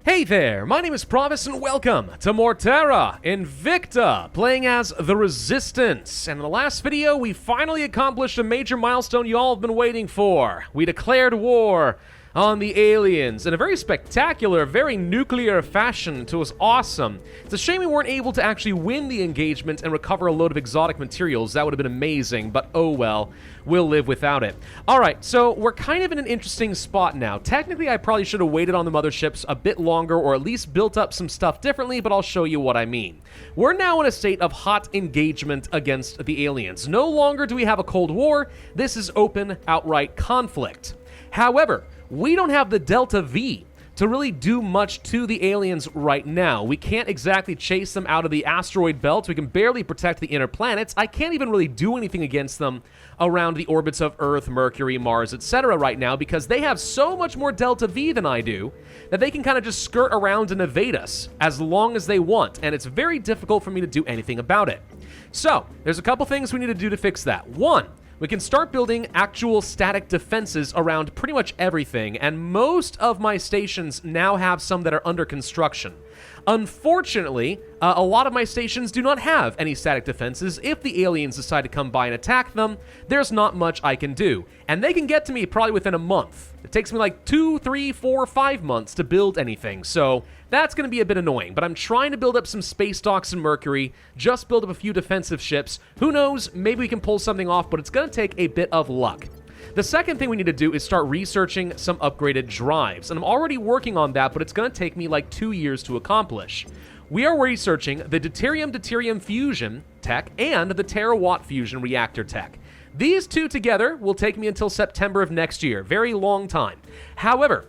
Hey there, my name is Pravus and welcome to more Terra Invicta, playing as the Resistance. And in the last video, we finally accomplished a major milestone you all have been waiting for. We declared war on the aliens in a very spectacular, very nuclear fashion. It was awesome. It's a shame we weren't able to actually win the engagement and recover a load of exotic materials. That would have been amazing, but oh well, we'll live without it. Alright, so we're kind of in an interesting spot now. Technically, I probably should have waited on the motherships a bit longer, or at least built up some stuff differently, but I'll show you what I mean. We're now in a state of hot engagement against the aliens. No longer do we have a Cold War. This is open, outright conflict. However, we don't have the Delta V to really do much to the aliens right now. We can't exactly chase them out of the asteroid belt. We can barely protect the inner planets. I can't even really do anything against them around the orbits of Earth, Mercury, Mars, etc. right now because they have so much more Delta V than I do that they can kind of just skirt around and evade us as long as they want, and it's very difficult for me to do anything about it. So, there's a couple things we need to do to fix that. One, we can start building actual static defenses around pretty much everything, and most of my stations now have some that are under construction. Unfortunately, a lot of my stations do not have any static defenses. If the aliens decide to come by and attack them, there's not much I can do. And they can get to me probably within a month. It takes me like 2, 3, 4, 5 months to build anything, so that's going to be a bit annoying. But I'm trying to build up some space docks in Mercury, just build up a few defensive ships. Who knows, maybe we can pull something off, but it's going to take a bit of luck. The second thing we need to do is start researching some upgraded drives, and I'm already working on that, but it's going to take me like 2 years to accomplish. We are researching the deuterium-deuterium fusion tech and the terawatt fusion reactor tech. These two together will take me until September of next year, very long time. However,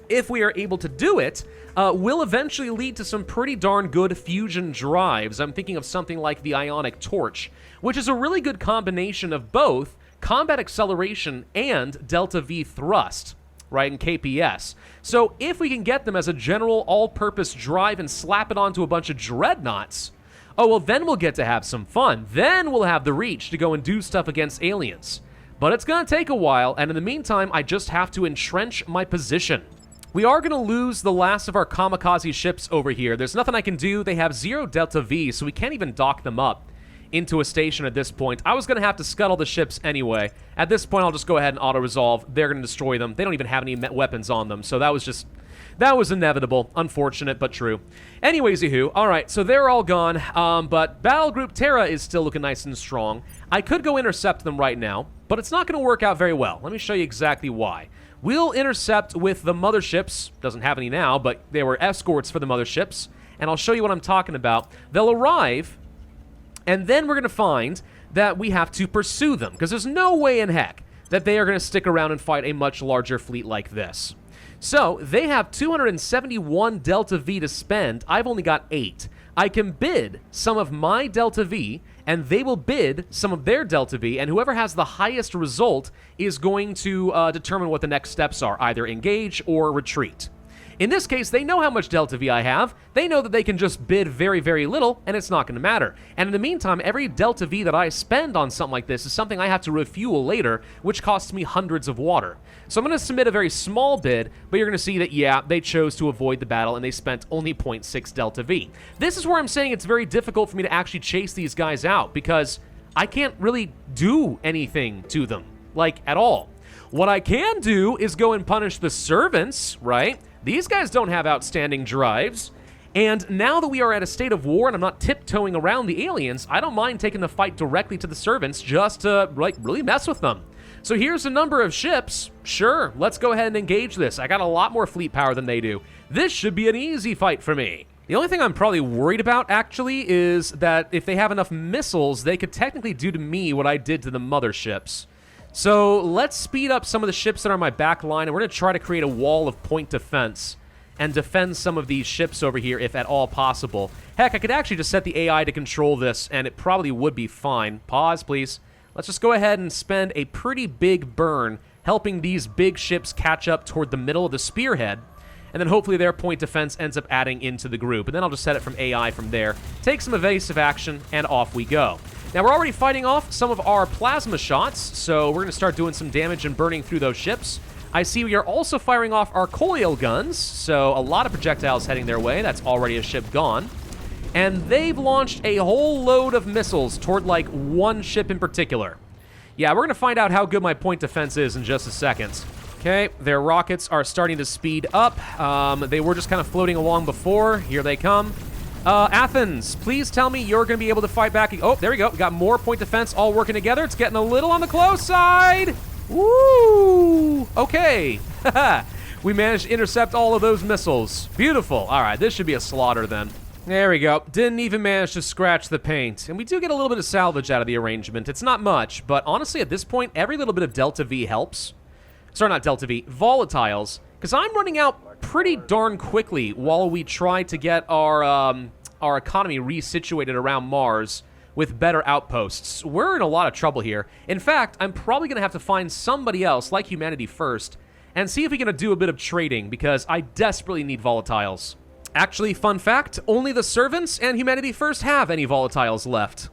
if we are able to do it, will eventually lead to some pretty darn good fusion drives. I'm thinking of something like the ionic torch, which is a really good combination of both combat acceleration and Delta V thrust, right, in KPS. So if we can get them as a general all-purpose drive and slap it onto a bunch of dreadnoughts, oh, well, then we'll get to have some fun. Then we'll have the reach to go and do stuff against aliens. But it's going to take a while, and in the meantime, I just have to entrench my position. We are going to lose the last of our kamikaze ships over here. There's nothing I can do. They have 0 Delta V, so we can't even dock them up into a station at this point. I was going to have to scuttle the ships anyway. At this point, I'll just go ahead and auto-resolve. They're going to destroy them. They don't even have any weapons on them, so that was inevitable. Unfortunate, but true. Anyways, yahoo. Alright, so they're all gone, but Battle Group Terra is still looking nice and strong. I could go intercept them right now, but it's not going to work out very well. Let me show you exactly why. We'll intercept with the motherships. Doesn't have any now, but they were escorts for the motherships, and I'll show you what I'm talking about. They'll arrive, and then we're going to find that we have to pursue them, because there's no way in heck that they are going to stick around and fight a much larger fleet like this. So, they have 271 Delta V to spend. I've only got 8. I can bid some of my Delta V, and they will bid some of their Delta V, and whoever has the highest result is going to determine what the next steps are, either engage or retreat. In this case, they know how much Delta V I have. They know that they can just bid very, very little, and it's not going to matter. And in the meantime, every Delta V that I spend on something like this is something I have to refuel later, which costs me hundreds of water. So I'm going to submit a very small bid, but you're going to see that, yeah, they chose to avoid the battle, and they spent only 0.6 Delta V. This is where I'm saying it's very difficult for me to actually chase these guys out, because I can't really do anything to them, like, at all. What I can do is go and punish the servants, right? These guys don't have outstanding drives, and now that we are at a state of war and I'm not tiptoeing around the aliens, I don't mind taking the fight directly to the servants just to, like, really mess with them. So here's a number of ships. Sure, let's go ahead and engage this. I got a lot more fleet power than they do. This should be an easy fight for me. The only thing I'm probably worried about, actually, is that if they have enough missiles, they could technically do to me what I did to the motherships. So let's speed up some of the ships that are on my back line, and we're going to try to create a wall of point defense and defend some of these ships over here if at all possible. Heck, I could actually just set the AI to control this, and it probably would be fine. Pause, please. Let's just go ahead and spend a pretty big burn helping these big ships catch up toward the middle of the spearhead, and then hopefully their point defense ends up adding into the group. And then I'll just set it from AI from there, take some evasive action, and off we go. Now, we're already fighting off some of our plasma shots, so we're going to start doing some damage and burning through those ships. I see we are also firing off our coil guns, so a lot of projectiles heading their way. That's already a ship gone. And they've launched a whole load of missiles toward, like, one ship in particular. Yeah, we're going to find out how good my point defense is in just a second. Okay, their rockets are starting to speed up. They were just kind of floating along before. Here they come. Athens, please tell me you're going to be able to fight back. Oh, there we go. We got more point defense all working together. It's getting a little on the close side. Woo! Okay. We managed to intercept all of those missiles. Beautiful. All right, this should be a slaughter then. There we go. Didn't even manage to scratch the paint. And we do get a little bit of salvage out of the arrangement. It's not much, but honestly, at this point, every little bit of Delta V helps. Sorry, not Delta V. Volatiles. Because I'm running out pretty darn quickly while we try to get our economy resituated around Mars with better outposts. We're in a lot of trouble here. In fact, I'm probably going to have to find somebody else, like Humanity First, and see if we can do a bit of trading, because I desperately need volatiles. Actually, fun fact, only the servants and Humanity First have any volatiles left.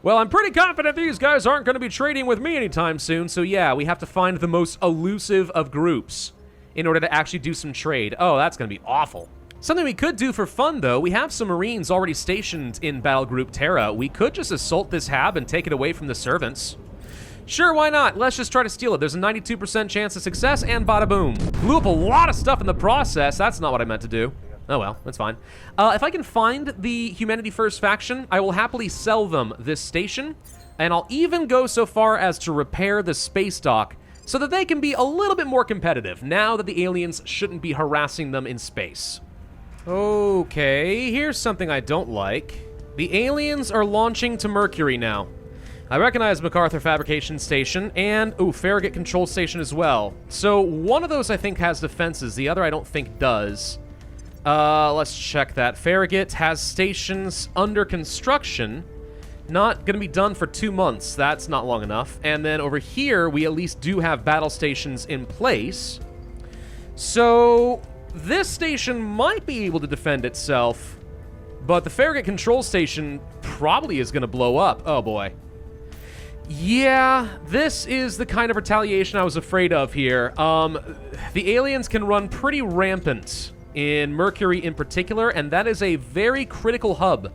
Well, I'm pretty confident these guys aren't going to be trading with me anytime soon, so yeah, we have to find the most elusive of groups in order to actually do some trade. Oh, that's going to be awful. Something we could do for fun, though, we have some Marines already stationed in Battle Group Terra. We could just assault this hab and take it away from the servants. Sure, why not? Let's just try to steal it. There's a 92% chance of success, and bada boom. Blew up a lot of stuff in the process. That's not what I meant to do. Oh well, that's fine. If I can find the Humanity First faction, I will happily sell them this station, and I'll even go so far as to repair the space dock so that they can be a little bit more competitive now that the aliens shouldn't be harassing them in space. Okay, here's something I don't like. The aliens are launching to Mercury now. I recognize MacArthur Fabrication Station and, Farragut Control Station as well. So one of those I think has defenses, the other I don't think does. Let's check that. Farragut has stations under construction. Not going to be done for 2 months. That's not long enough. And then over here, we at least do have battle stations in place. So this station might be able to defend itself, but the Farragut Control Station probably is going to blow up. Oh boy. Yeah, this is the kind of retaliation I was afraid of here. The aliens can run pretty rampant in Mercury in particular, and that is a very critical hub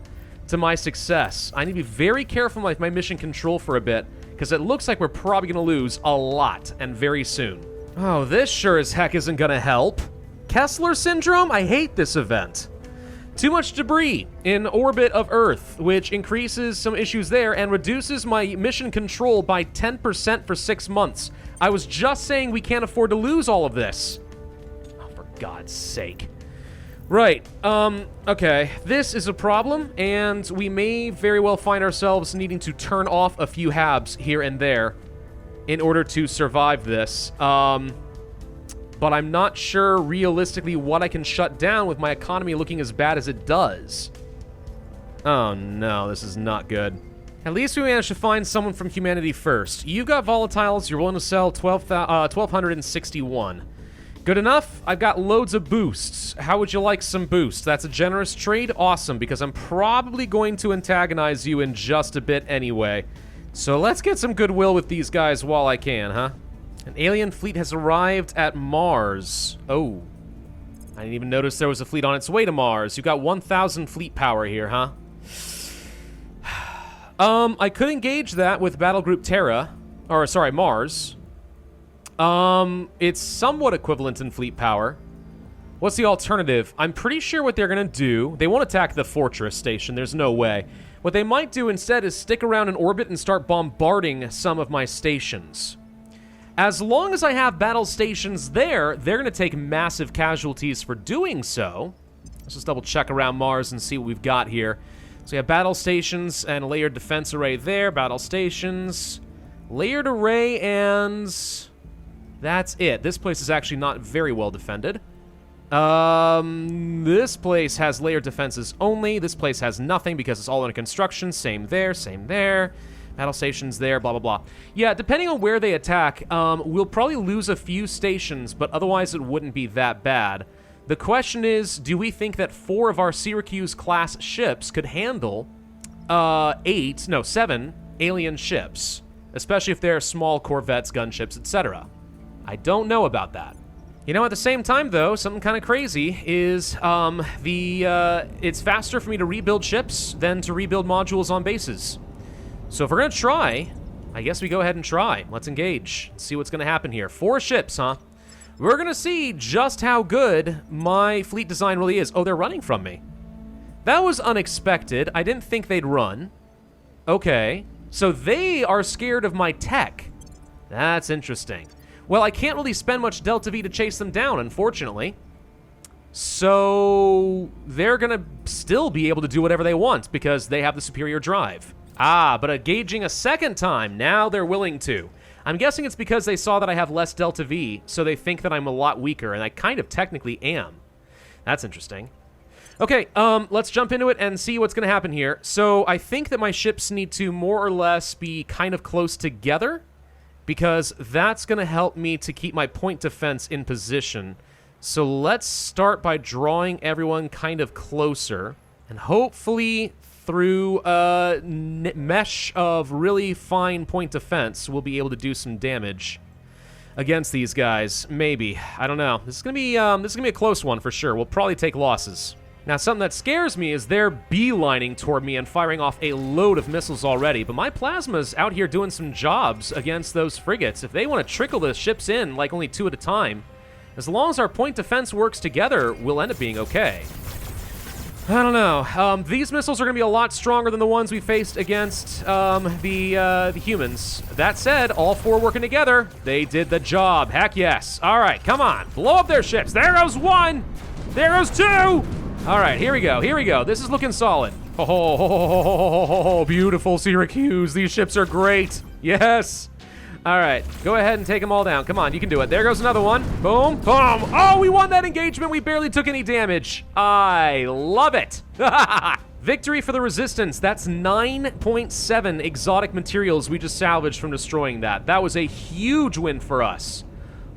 to my success. I need to be very careful with my mission control for a bit, because it looks like we're probably going to lose a lot, and very soon. Oh, this sure as heck isn't going to help. Kessler Syndrome? I hate this event. Too much debris in orbit of Earth, which increases some issues there and reduces my mission control by 10% for 6 months. I was just saying we can't afford to lose all of this. Oh, for God's sake. Right, okay. This is a problem, and we may very well find ourselves needing to turn off a few habs here and there in order to survive this. But I'm not sure realistically what I can shut down with my economy looking as bad as it does. Oh no, this is not good. At least we managed to find someone from Humanity First. You got volatiles, you're willing to sell 1,261. Good enough? I've got loads of boosts. How would you like some boosts? That's a generous trade? Awesome, because I'm probably going to antagonize you in just a bit anyway. So let's get some goodwill with these guys while I can, huh? An alien fleet has arrived at Mars. Oh. I didn't even notice there was a fleet on its way to Mars. You got 1,000 fleet power here, huh? I could engage that with Battle Group Terra. Or, sorry, Mars. It's somewhat equivalent in fleet power. What's the alternative? I'm pretty sure what they're gonna do... They won't attack the fortress station. There's no way. What they might do instead is stick around in orbit and start bombarding some of my stations. As long as I have battle stations there, they're going to take massive casualties for doing so. Let's just double check around Mars and see what we've got here. So we have battle stations and a layered defense array there. Battle stations, layered array, and that's it. This place is actually not very well defended. This place has layered defenses only. This place has nothing because it's all under construction. Same there, same there. Battle stations there, blah, blah, blah. Yeah, depending on where they attack, we'll probably lose a few stations, but otherwise it wouldn't be that bad. The question is, do we think that 4 of our Syracuse-class ships could handle 7 alien ships, especially if they're small corvettes, gunships, etc.? I don't know about that. You know, at the same time, though, something kind of crazy is it's faster for me to rebuild ships than to rebuild modules on bases. So if we're going to try, I guess we go ahead and try. Let's engage. Let's see what's going to happen here. 4 ships, huh? We're going to see just how good my fleet design really is. Oh, they're running from me. That was unexpected. I didn't think they'd run. Okay. So they are scared of my tech. That's interesting. Well, I can't really spend much Delta V to chase them down, unfortunately. So they're going to still be able to do whatever they want because they have the superior drive. Ah, but engaging a second time, now they're willing to. I'm guessing it's because they saw that I have less Delta V, so they think that I'm a lot weaker, and I kind of technically am. That's interesting. Okay, let's jump into it and see what's going to happen here. So I think that my ships need to more or less be kind of close together, because that's going to help me to keep my point defense in position. So let's start by drawing everyone kind of closer, and hopefully through a mesh of really fine point defense, we'll be able to do some damage against these guys. Maybe. I don't know. This is gonna be a close one for sure. We'll probably take losses. Now, something that scares me is they're beelining toward me and firing off a load of missiles already, but my plasma's out here doing some jobs against those frigates. If they want to trickle the ships in, like only 2 at a time, as long as our point defense works together, we'll end up being okay. I don't know. These missiles are going to be a lot stronger than the ones we faced against the humans. That said, all 4 working together, they did the job. Heck yes. All right, come on. Blow up their ships. There goes 1. There goes 2. All right, here we go. Here we go. This is looking solid. Oh, beautiful Syracuse. These ships are great. Yes. All right, go ahead and take them all down. Come on, you can do it. There goes another one. Boom, boom. Oh, we won that engagement. We barely took any damage. I love it. Victory for the Resistance. That's 9.7 exotic materials we just salvaged from destroying that. That was a huge win for us.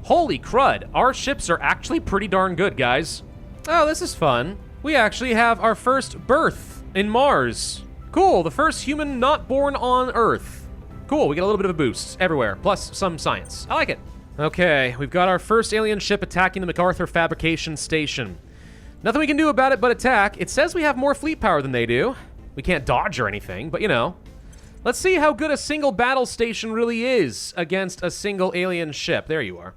Holy crud. Our ships are actually pretty darn good, guys. Oh, this is fun. We actually have our first birth in Mars. Cool, the first human not born on Earth. Cool, we get a little bit of a boost everywhere, plus some science. I like it. Okay, we've got our first alien ship attacking the MacArthur Fabrication Station. Nothing we can do about it but attack. It says we have more fleet power than they do. We can't dodge or anything, but you know. Let's see how good a single battle station really is against a single alien ship. There you are.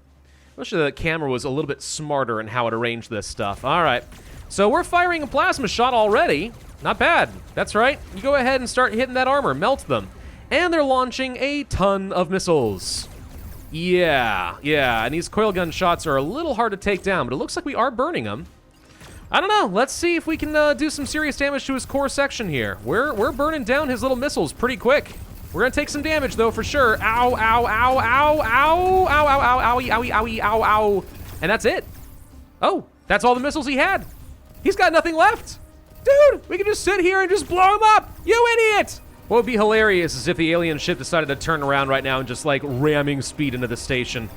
I wish the camera was a little bit smarter in how it arranged this stuff. All right, so we're firing a plasma shot already. Not bad. That's right. You go ahead and start hitting that armor, melt them. And they're launching a ton of missiles. Yeah, and these coil gun shots are a little hard to take down, but it looks like we are burning them. I don't know, let's see if we can do some serious damage to his core section here. We're burning down his little missiles pretty quick. We're gonna take some damage though, for sure. Ow, ow, ow, ow, ow, ow, ow, ow, owie, owie, owie, ow, ow. And that's it. Oh, that's all the missiles he had. He's got nothing left. Dude, we can just sit here and just blow him up, you idiot! What would be hilarious is if the alien ship decided to turn around right now and just like ramming speed into the station.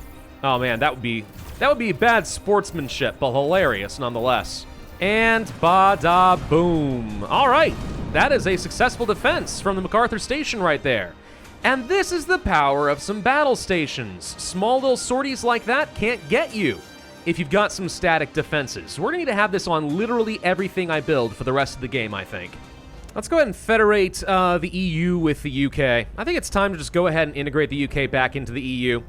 Oh man, that would be bad sportsmanship, but hilarious nonetheless. And bada boom. All right, that is a successful defense from the MacArthur Station right there. And this is the power of some battle stations. Small little sorties like that can't get you if you've got some static defenses. We're gonna need to have this on literally everything I build for the rest of the game, I think. Let's go ahead and federate the EU with the UK. I think it's time to just go ahead and integrate the UK back into the EU.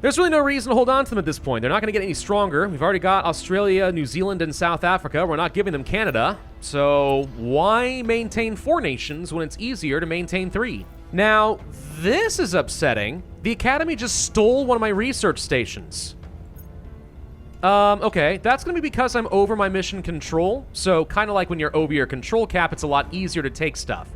There's really no reason to hold on to them at this point. They're not going to get any stronger. We've already got Australia, New Zealand, and South Africa. We're not giving them Canada. So why maintain 4 nations when it's easier to maintain 3? Now, this is upsetting. The Academy just stole one of my research stations. Okay, that's gonna be because I'm over my mission control, so kind of like when you're over your control cap, it's a lot easier to take stuff.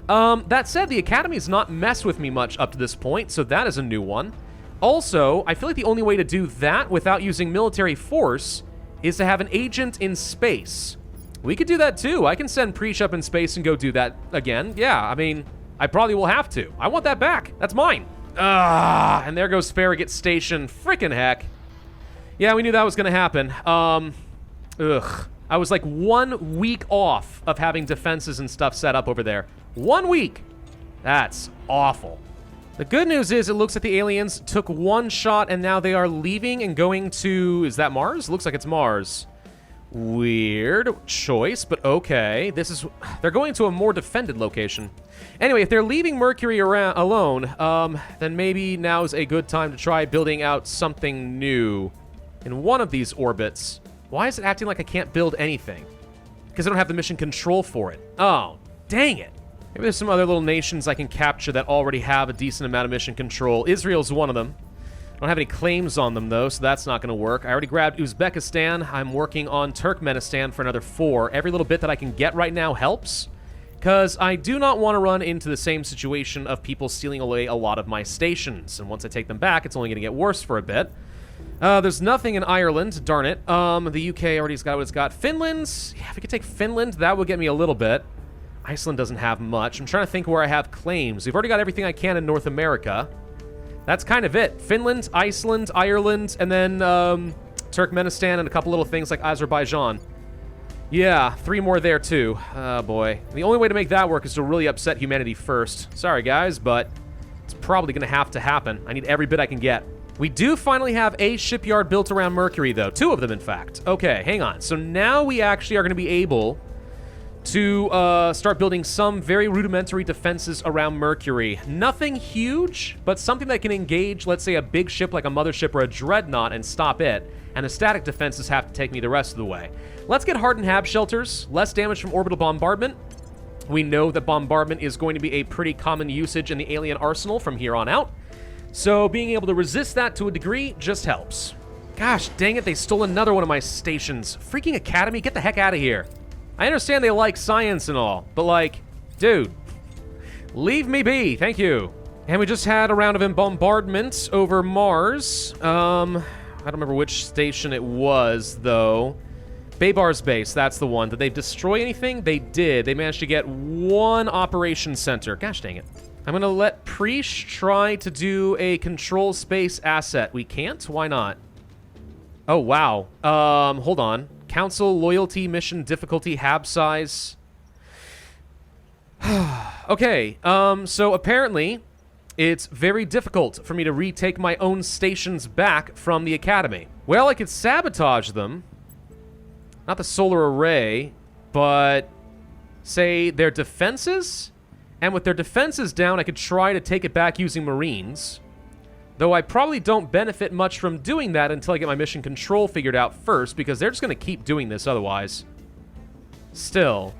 That said, the Academy's not messed with me much up to this point, so that is a new one. Also, I feel like the only way to do that without using military force is to have an agent in space. We could do that too. I can send Preach up in space and go do that again. Yeah, I mean, I probably will have to. I want that back. That's mine. And there goes Farragut Station. Frickin' heck. Yeah, we knew that was going to happen. I was like 1 week off of having defenses and stuff set up over there. 1 week. That's awful. The good news is it looks like the aliens took one shot and now they are leaving and going to... Is that Mars? Looks like it's Mars. Weird choice, but okay. This is... They're going to a more defended location. Anyway, if they're leaving Mercury around alone, then maybe now's a good time to try building out something new in one of these orbits. Why is it acting like I can't build anything? Because I don't have the mission control for it. Oh, dang it. Maybe there's some other little nations I can capture that already have a decent amount of mission control. Israel's one of them. I don't have any claims on them, though, so that's not going to work. I already grabbed Uzbekistan. I'm working on Turkmenistan for another 4. Every little bit that I can get right now helps, because I do not want to run into the same situation of people stealing away a lot of my stations. And once I take them back, it's only going to get worse for a bit. There's nothing in Ireland, darn it. The UK already's got what it's got. Finland's... Yeah, if we could take Finland, that would get me a little bit. Iceland doesn't have much. I'm trying to think where I have claims. We've already got everything I can in North America. That's kind of it. Finland, Iceland, Ireland, and then Turkmenistan and a couple little things like Azerbaijan. Yeah, 3 more there too. Oh boy. The only way to make that work is to really upset humanity first. Sorry guys, but it's probably going to have to happen. I need every bit I can get. We do finally have a shipyard built around Mercury, though. 2 of them, in fact. Okay, hang on. So now we actually are going to be able to start building some very rudimentary defenses around Mercury. Nothing huge, but something that can engage, let's say, a big ship like a mothership or a dreadnought and stop it, and the static defenses have to take me the rest of the way. Let's get hardened hab shelters, less damage from orbital bombardment. We know that bombardment is going to be a pretty common usage in the alien arsenal from here on out, so being able to resist that to a degree just helps. Gosh, dang it, they stole another one of my stations. Freaking Academy, get the heck out of here. I understand they like science and all, but like, dude, leave me be, thank you. And we just had a round of bombardment over Mars. I don't remember which station it was, though. Baybar's base, that's the one. Did they destroy anything? They did. They managed to get 1 operation center. Gosh dang it. I'm gonna let Preesh try to do a control space asset. We can't? Why not? Oh, wow. Hold on. Council, loyalty, mission, difficulty, hab size. Okay, so apparently it's very difficult for me to retake my own stations back from the Academy. Well, I could sabotage them. Not the solar array, but say their defenses? And with their defenses down, I could try to take it back using Marines. Though I probably don't benefit much from doing that until I get my mission control figured out first, because they're just going to keep doing this otherwise. Still,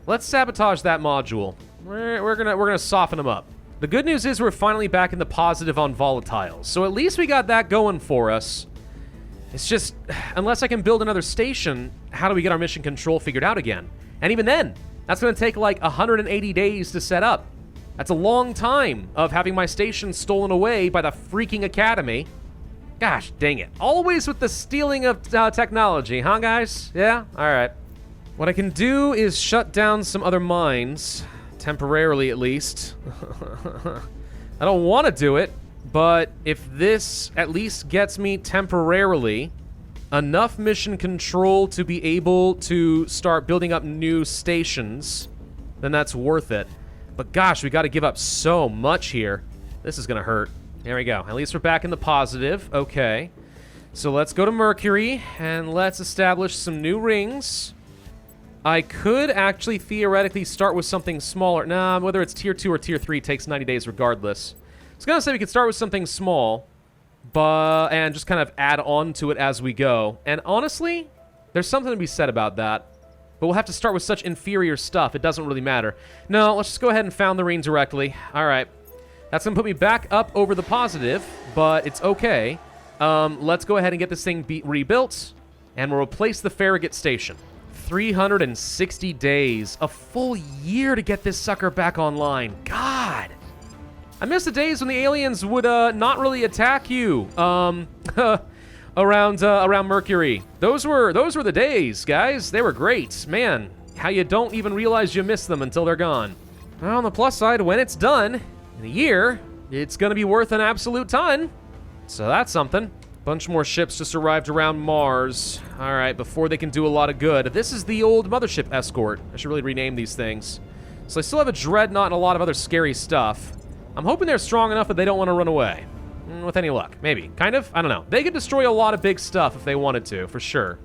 let's sabotage that module. We're gonna soften them up. The good news is we're finally back in the positive on volatiles, so at least we got that going for us. It's just, unless I can build another station, how do we get our mission control figured out again? And even then, that's going to take like 180 days to set up. That's a long time of having my station stolen away by the freaking Academy. Gosh, dang it. Always with the stealing of technology, huh, guys? Yeah? Alright. What I can do is shut down some other mines. Temporarily, at least. I don't want to do it, but if this at least gets me temporarily enough mission control to be able to start building up new stations, then that's worth it. But gosh, we got to give up so much here. This is going to hurt. There we go. At least we're back in the positive. Okay. So let's go to Mercury, and let's establish some new rings. I could actually theoretically start with something smaller. Nah, whether it's tier 2 or tier 3 takes 90 days regardless. I was going to say we could start with something small, and just kind of add on to it as we go. And honestly, there's something to be said about that. But we'll have to start with such inferior stuff, it doesn't really matter. No, let's just go ahead and found the ring directly. Alright. That's going to put me back up over the positive, but it's okay. Let's go ahead and get this thing rebuilt, and we'll replace the Farragut station. 360 days. A full year to get this sucker back online. God! I miss the days when the aliens would not really attack you. Around Mercury. Those were the days, guys. They were great. Man, how you don't even realize you miss them until they're gone. Well, on the plus side, when it's done, in a year, it's gonna be worth an absolute ton. So that's something. Bunch more ships just arrived around Mars. Alright, before they can do a lot of good. This is the old mothership escort. I should really rename these things. So I still have a dreadnought and a lot of other scary stuff. I'm hoping they're strong enough that they don't want to run away. With any luck. Maybe. Kind of? I don't know. They could destroy a lot of big stuff if they wanted to, for sure.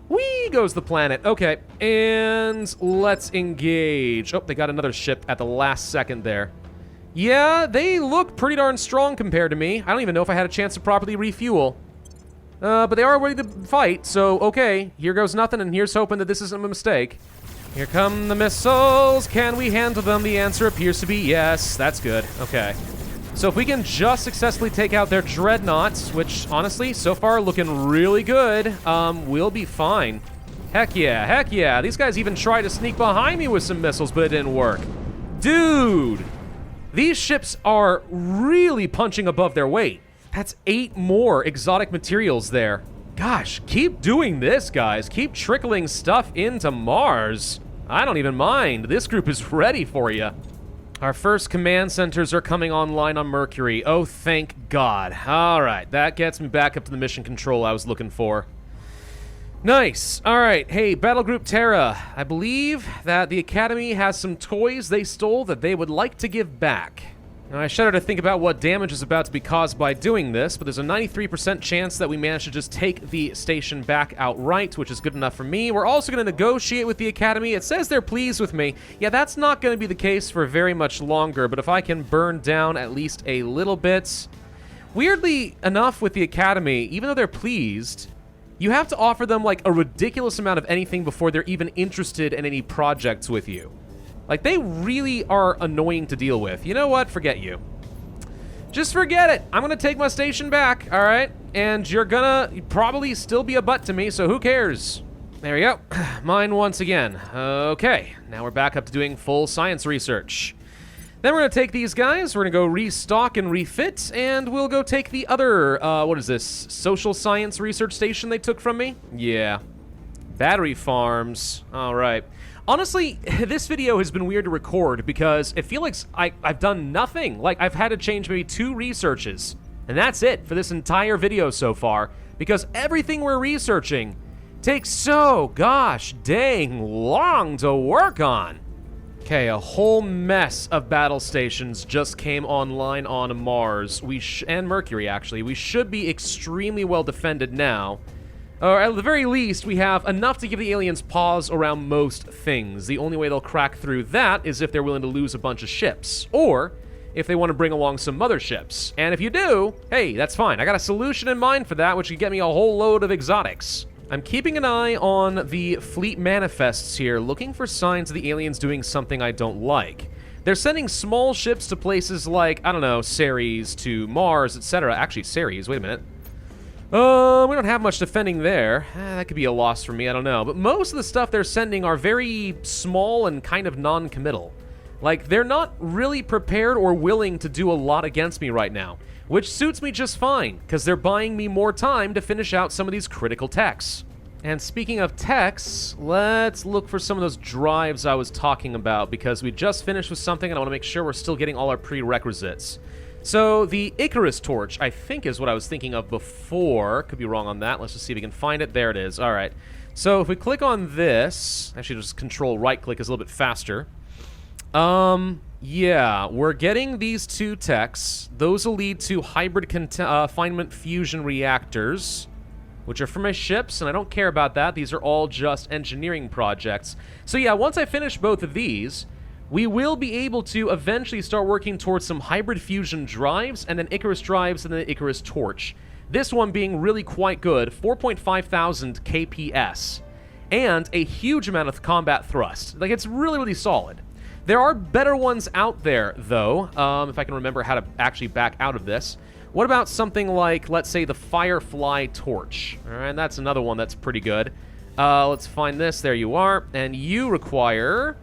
Whee goes the planet. Okay, and let's engage. Oh, they got another ship at the last second there. Yeah, they look pretty darn strong compared to me. I don't even know if I had a chance to properly refuel. But they are ready to fight, so okay. Here goes nothing, and here's hoping that this isn't a mistake. Here come the missiles. Can we handle them? The answer appears to be yes. That's good. Okay. So if we can just successfully take out their dreadnoughts, which honestly, so far looking really good, we'll be fine. Heck yeah, heck yeah. These guys even tried to sneak behind me with some missiles, but it didn't work. Dude, these ships are really punching above their weight. That's 8 more exotic materials there. Gosh, keep doing this, guys. Keep trickling stuff into Mars. I don't even mind. This group is ready for you. Our first command centers are coming online on Mercury. Oh, thank God. All right, that gets me back up to the mission control I was looking for. Nice. All right, hey, Battle Group Terra. I believe that the Academy has some toys they stole that they would like to give back. Now, I shudder to think about what damage is about to be caused by doing this, but there's a 93% chance that we manage to just take the station back outright, which is good enough for me. We're also going to negotiate with the Academy. It says they're pleased with me. Yeah, that's not going to be the case for very much longer, but if I can burn down at least a little bit... Weirdly enough with the Academy, even though they're pleased, you have to offer them like a ridiculous amount of anything before they're even interested in any projects with you. Like, they really are annoying to deal with. You know what? Forget you. Just forget it. I'm gonna take my station back, all right? And you're gonna probably still be a butt to me, so who cares? There we go. Mine once again. Okay, now we're back up to doing full science research. Then we're gonna take these guys, we're gonna go restock and refit, and we'll go take the other, what is this? Social science research station they took from me? Yeah. Battery farms. All right. Honestly, this video has been weird to record because it feels like I've done nothing. Like, I've had to change maybe 2 researches, and that's it for this entire video so far, because everything we're researching takes so gosh dang long to work on. Okay, a whole mess of battle stations just came online on Mars. And Mercury, actually. We should be extremely well defended now. Or at the very least, we have enough to give the aliens pause around most things. The only way they'll crack through that is if they're willing to lose a bunch of ships, or if they want to bring along some motherships. And if you do, hey, that's fine. I got a solution in mind for that, which could get me a whole load of exotics. I'm keeping an eye on the fleet manifests here, looking for signs of the aliens doing something I don't like. They're sending small ships to places like, I don't know, Ceres to Mars, etc. Actually, Ceres, wait a minute. We don't have much defending there. That could be a loss for me, I don't know. But most of the stuff they're sending are very small and kind of non-committal. Like, they're not really prepared or willing to do a lot against me right now, which suits me just fine, because they're buying me more time to finish out some of these critical techs. And speaking of techs, let's look for some of those drives I was talking about, because we just finished with something and I want to make sure we're still getting all our prerequisites. So the Icarus torch, I think, is what I was thinking of before. Could be wrong on that. Let's just see if we can find it. There it is. All right. So if we click on this, actually just control right-click is a little bit faster. Yeah, we're getting these 2 techs. Those will lead to hybrid confinement fusion reactors, which are for my ships, and I don't care about that. These are all just engineering projects. So yeah, once I finish both of these, we will be able to eventually start working towards some hybrid fusion drives, and then Icarus drives, and then the Icarus torch. This one being really quite good, 4,500 KPS, and a huge amount of combat thrust. Like, it's really, really solid. There are better ones out there, though, if I can remember how to actually back out of this. What about something like, let's say, the Firefly torch? All right, that's another one that's pretty good. Let's find this. There you are. And you require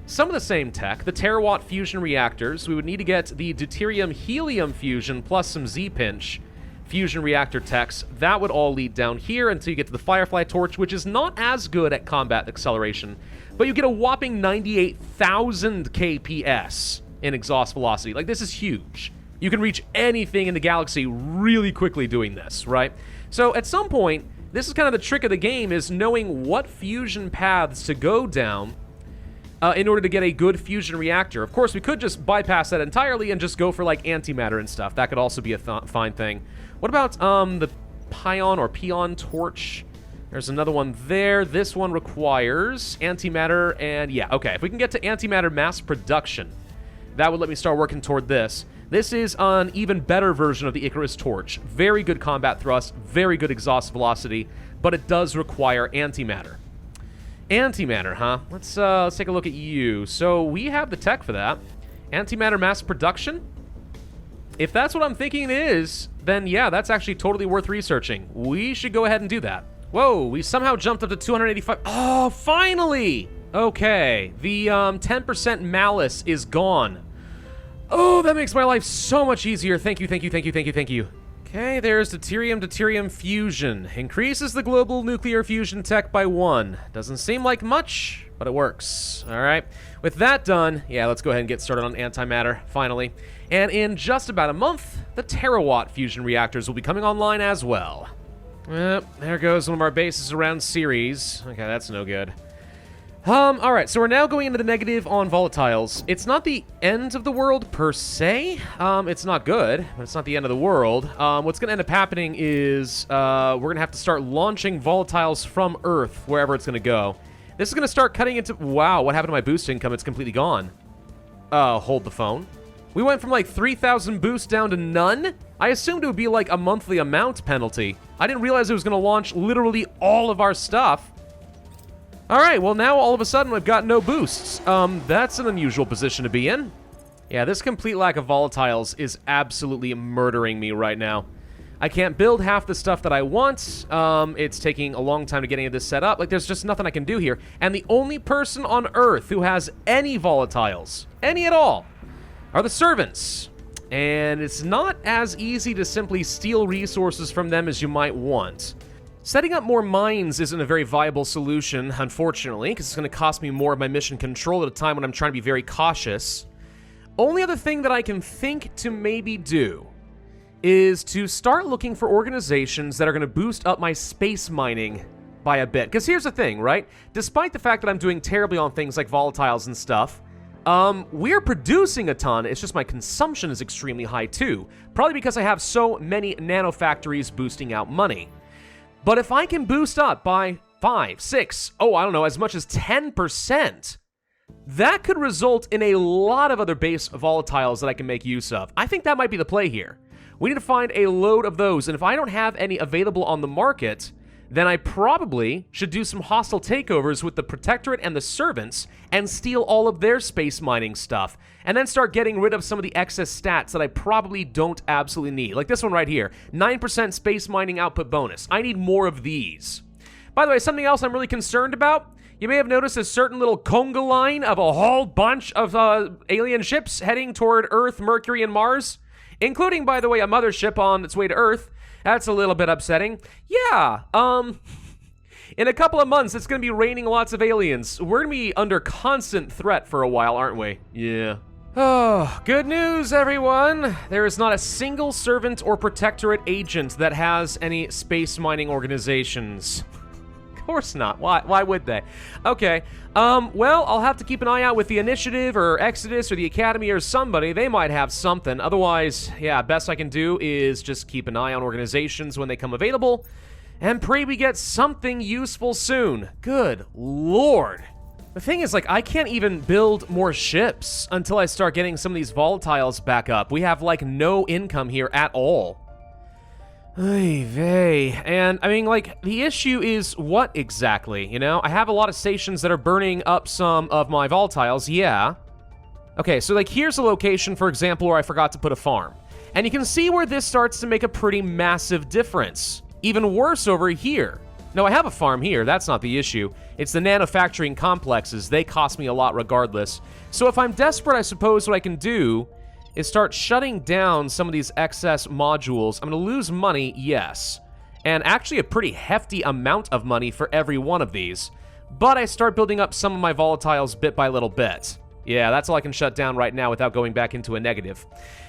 some of the same tech, the terawatt fusion reactors. We would need to get the deuterium-helium fusion plus some Z-pinch fusion reactor techs. That would all lead down here until you get to the Firefly torch, which is not as good at combat acceleration, but you get a whopping 98,000 KPS in exhaust velocity. Like, this is huge. You can reach anything in the galaxy really quickly doing this, right? So at some point, this is kind of the trick of the game, is knowing what fusion paths to go down in order to get a good fusion reactor. Of course, we could just bypass that entirely and just go for, like, antimatter and stuff. That could also be a fine thing. What about the pion torch? There's another one there. This one requires antimatter, and yeah, okay. If we can get to antimatter mass production, that would let me start working toward this. This is an even better version of the Icarus torch. Very good combat thrust, very good exhaust velocity, but it does require antimatter. Antimatter, huh? Let's take a look at you. So we have the tech for that. Antimatter mass production? If that's what I'm thinking it is, then yeah, that's actually totally worth researching. We should go ahead and do that. Whoa, we somehow jumped up to 285. Oh, finally! Okay, the 10% malice is gone. Oh, that makes my life so much easier. Thank you, thank you, thank you, thank you, thank you. Okay, there's deuterium-deuterium fusion. Increases the global nuclear fusion tech by 1. Doesn't seem like much, but it works. All right, with that done, yeah, let's go ahead and get started on antimatter, finally. And in just about a month, the terawatt fusion reactors will be coming online as well. There goes one of our bases around Ceres. Okay, that's no good. Alright, so we're now going into the negative on volatiles. It's not the end of the world, per se. It's not good, but it's not the end of the world. What's going to end up happening is, we're going to have to start launching volatiles from Earth, wherever it's going to go. This is going to start cutting into... Wow, what happened to my boost income? It's completely gone. Hold the phone. We went from, like, 3,000 boosts down to none? I assumed it would be, like, a monthly amount penalty. I didn't realize it was going to launch literally all of our stuff. Alright, well now all of a sudden I've got no boosts. That's an unusual position to be in. Yeah, this complete lack of volatiles is absolutely murdering me right now. I can't build half the stuff that I want. It's taking a long time to get any of this set up. Like, there's just nothing I can do here. And the only person on Earth who has any volatiles, any at all, are the servants. And it's not as easy to simply steal resources from them as you might want. Setting up more mines isn't a very viable solution, unfortunately, because it's going to cost me more of my mission control at a time when I'm trying to be very cautious. Only other thing that I can think to maybe do is to start looking for organizations that are going to boost up my space mining by a bit. Because here's the thing, right? Despite the fact that I'm doing terribly on things like volatiles and stuff, we're producing a ton. It's just my consumption is extremely high too. Probably because I have so many nanofactories boosting out money. But if I can boost up by 5, 6, I don't know, as much as 10%, that could result in a lot of other base volatiles that I can make use of. I think that might be the play here. We need to find a load of those, and if I don't have any available on the market, then I probably should do some hostile takeovers with the Protectorate and the Servants and steal all of their space mining stuff, and then start getting rid of some of the excess stats that I probably don't absolutely need. Like this one right here, 9% space mining output bonus. I need more of these. By the way, something else I'm really concerned about, you may have noticed a certain little conga line of a whole bunch of alien ships heading toward Earth, Mercury, and Mars, including, by the way, a mothership on its way to Earth. That's a little bit upsetting. Yeah, in a couple of months, it's going to be raining lots of aliens. We're going to be under constant threat for a while, aren't we? Yeah. Oh, good news, everyone. There is not a single servant or protectorate agent that has any space mining organizations. Of course not. Why would they? Okay. Well, I'll have to keep an eye out with the Initiative or Exodus or the Academy or somebody. They might have something. Otherwise, yeah, best I can do is just keep an eye on organizations when they come available and pray we get something useful soon. Good Lord. The thing is, like, I can't even build more ships until I start getting some of these volatiles back up. We have, like, no income here at all. Ay vey. And, I mean, like, the issue is what exactly, you know? I have a lot of stations that are burning up some of my volatiles, yeah. Okay, so, like, here's a location, for example, where I forgot to put a farm. And you can see where this starts to make a pretty massive difference. Even worse over here. No, I have a farm here, that's not the issue. It's the nanofacturing complexes, they cost me a lot regardless. So if I'm desperate, I suppose what I can do is start shutting down some of these excess modules. I'm gonna lose money, yes. And actually a pretty hefty amount of money for every one of these. But I start building up some of my volatiles bit by little bit. Yeah, that's all I can shut down right now without going back into a negative.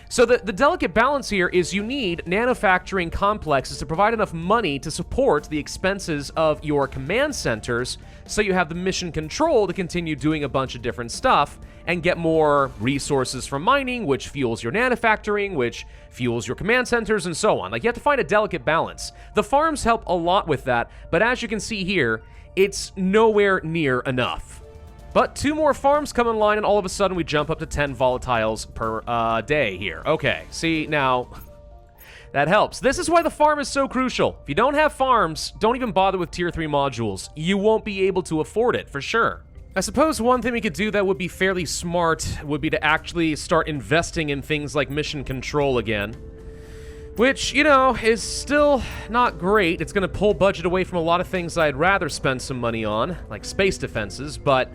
So the delicate balance here is you need manufacturing complexes to provide enough money to support the expenses of your command centers, so you have the mission control to continue doing a bunch of different stuff and get more resources from mining, which fuels your manufacturing, which fuels your command centers, and so on. Like, you have to find a delicate balance. The farms help a lot with that, but as you can see here, it's nowhere near enough. But 2 more farms come in line, and all of a sudden we jump up to 10 volatiles per day here. Okay, see, now, that helps. This is why the farm is so crucial. If you don't have farms, don't even bother with Tier 3 modules. You won't be able to afford it, for sure. I suppose one thing we could do that would be fairly smart would be to actually start investing in things like mission control again. Which, you know, is still not great. It's going to pull budget away from a lot of things I'd rather spend some money on, like space defenses, but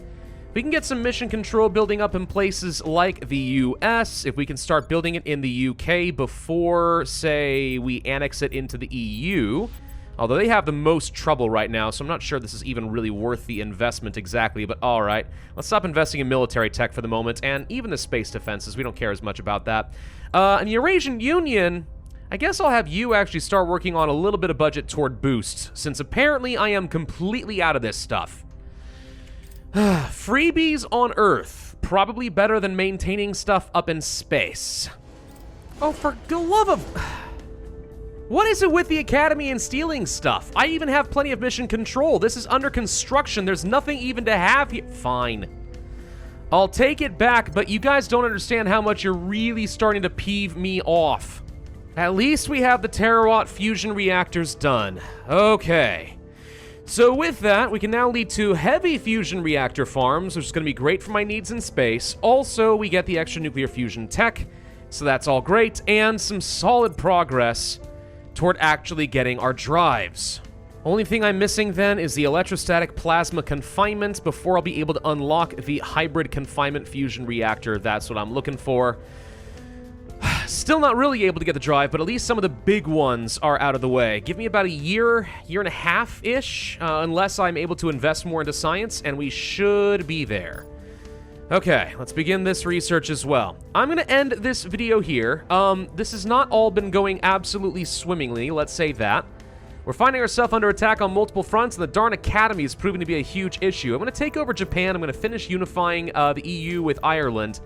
if we can get some mission control building up in places like the US, if we can start building it in the UK before, say, we annex it into the EU, although they have the most trouble right now, so I'm not sure this is even really worth the investment exactly, but alright. Let's stop investing in military tech for the moment, and even the space defenses, we don't care as much about that. And the Eurasian Union, I guess I'll have you actually start working on a little bit of budget toward boost, since apparently I am completely out of this stuff. Freebies on Earth. Probably better than maintaining stuff up in space. Oh, for the love of... What is it with the Academy and stealing stuff? I even have plenty of mission control. This is under construction. There's nothing even to have here. Fine. I'll take it back, but you guys don't understand how much you're really starting to peeve me off. At least we have the terawatt fusion reactors done. Okay. So with that, we can now lead to heavy fusion reactor farms, which is going to be great for my needs in space. Also, we get the extra nuclear fusion tech, so that's all great, and some solid progress toward actually getting our drives. Only thing I'm missing then is the electrostatic plasma confinement before I'll be able to unlock the hybrid confinement fusion reactor. That's what I'm looking for. Still not really able to get the drive, but at least some of the big ones are out of the way. Give me about a year and a half-ish, unless I'm able to invest more into science, and we should be there. Okay, let's begin this research as well. I'm going to end this video here. This has not all been going absolutely swimmingly, let's say that. We're finding ourselves under attack on multiple fronts, and the darn Academy is proving to be a huge issue. I'm going to take over Japan. I'm going to finish unifying the EU with Ireland.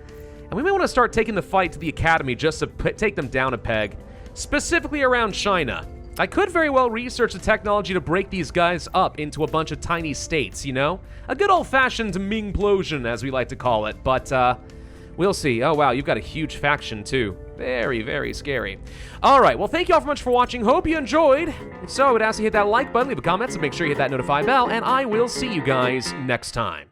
And we may want to start taking the fight to the Academy just to take them down a peg, specifically around China. I could very well research the technology to break these guys up into a bunch of tiny states, you know? A good old-fashioned Mingplosion, as we like to call it, but we'll see. Oh, wow, you've got a huge faction, too. Very, very scary. All right, well, thank you all very much for watching. Hope you enjoyed. If so, I would ask you to hit that like button, leave a comment, and make sure you hit that notify bell, and I will see you guys next time.